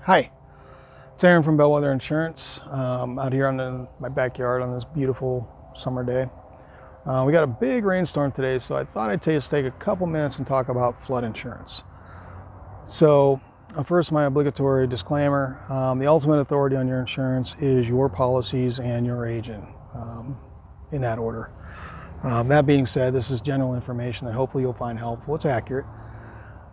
Hi, it's Aaron from Bellwether Insurance. Out here on my backyard on this beautiful summer day. We got a big rainstorm today, so I thought I'd take a couple minutes and talk about flood insurance. So first, my obligatory disclaimer, the ultimate authority on your insurance is your policies and your agent, in that order. That being said, this is general information that hopefully you'll find helpful. It's accurate.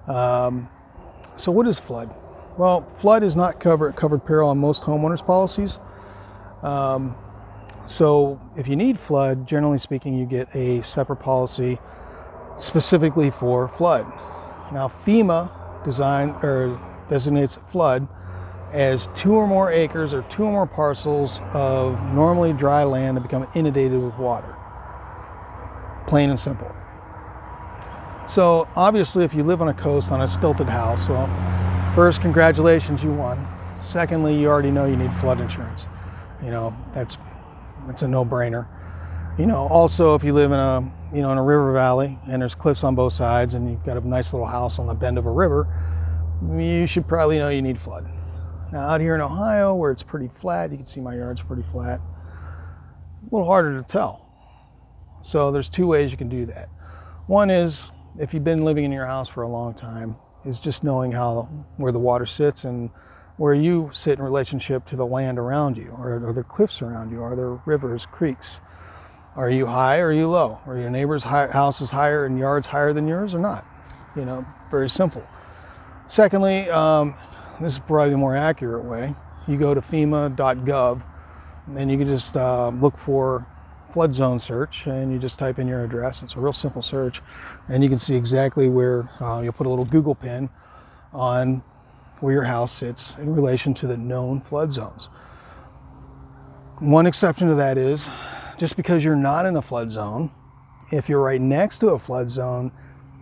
So what is flood? Well, flood is not covered peril on most homeowners policies. So if you need flood, generally speaking, you get a separate policy specifically for flood. Now, FEMA designates flood as 2 or more acres or 2 or more parcels of normally dry land that become inundated with water. Plain and simple. So obviously, if you live on a coast on a stilted house, well, first, congratulations, you won. Secondly, you already know you need flood insurance. You know, it's a no-brainer. You know, also if you live in a river valley and there's cliffs on both sides and you've got a nice little house on the bend of a river, you should probably know you need flood. Now out here in Ohio, where it's pretty flat, you can see my yard's pretty flat, a little harder to tell. So there's 2 ways you can do that. One is, if you've been living in your house for a long time, is just knowing where the water sits and where you sit in relationship to the land around you, or the cliffs around you, are there rivers, creeks? Are you high or are you low? Are your neighbor's houses higher and yards higher than yours or not? You know, very simple. Secondly, this is probably the more accurate way. You go to FEMA.gov and you can just look for flood zone search, and you just type in your address. It's a real simple search, and you can see exactly where you'll put a little Google pin on where your house sits in relation to the known flood zones. One exception to that is, just because you're not in a flood zone, if you're right next to a flood zone,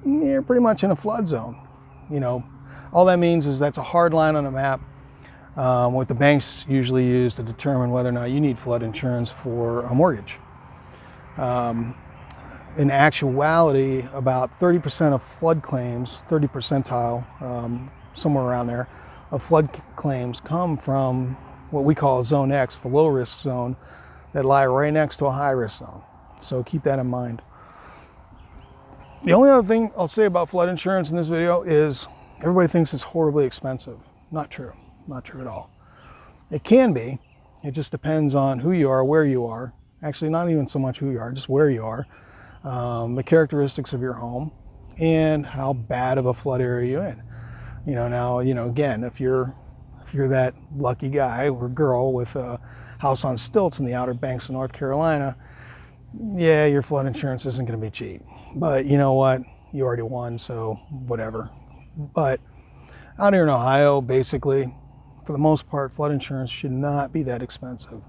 you're pretty much in a flood zone. You know, all that means is that's a hard line on a map, what the banks usually use to determine whether or not you need flood insurance for a mortgage. In actuality, about 30% of flood claims, 30 percentile, somewhere around there, of flood claims come from what we call Zone X, the low risk zone, that lie right next to a high risk zone. So keep that in mind. The only other thing I'll say about flood insurance in this video is everybody thinks it's horribly expensive. Not true. Not true at all. It can be. It just depends on who you are, where you are. Actually, not even so much who you are, just where you are, the characteristics of your home, and how bad of a flood area you're in. You know, now, again, if you're that lucky guy or girl with a house on stilts in the Outer Banks of North Carolina, yeah, your flood insurance isn't going to be cheap. But you know what? You already won, so whatever. But out here in Ohio, basically, for the most part, flood insurance should not be that expensive.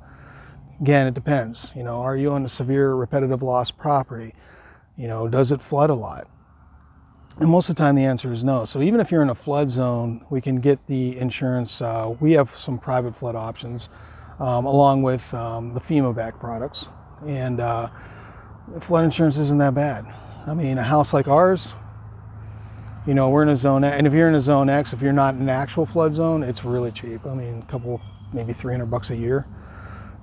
Again, it depends. You know, are you on a severe repetitive loss property? You know, does it flood a lot? And most of the time the answer is no. So even if you're in a flood zone, we can get the insurance. We have some private flood options along with the FEMA-backed products. And flood insurance isn't that bad. I mean, a house like ours, you know, we're in a zone, and if you're in a zone X, if you're not in an actual flood zone, it's really cheap. I mean, maybe $300 a year.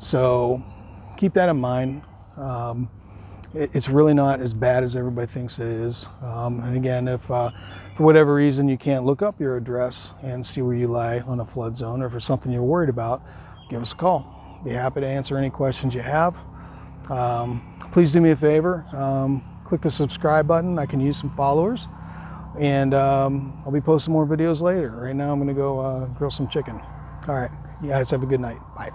So keep that in mind. It's really not as bad as everybody thinks it is. And again, if for whatever reason you can't look up your address and see where you lie on a flood zone, or if it's something you're worried about, give us a call. Be happy to answer any questions you have. Please do me a favor. Click the subscribe button. I can use some followers. And I'll be posting more videos later. Right now I'm going to go grill some chicken. All right. You guys have a good night. Bye.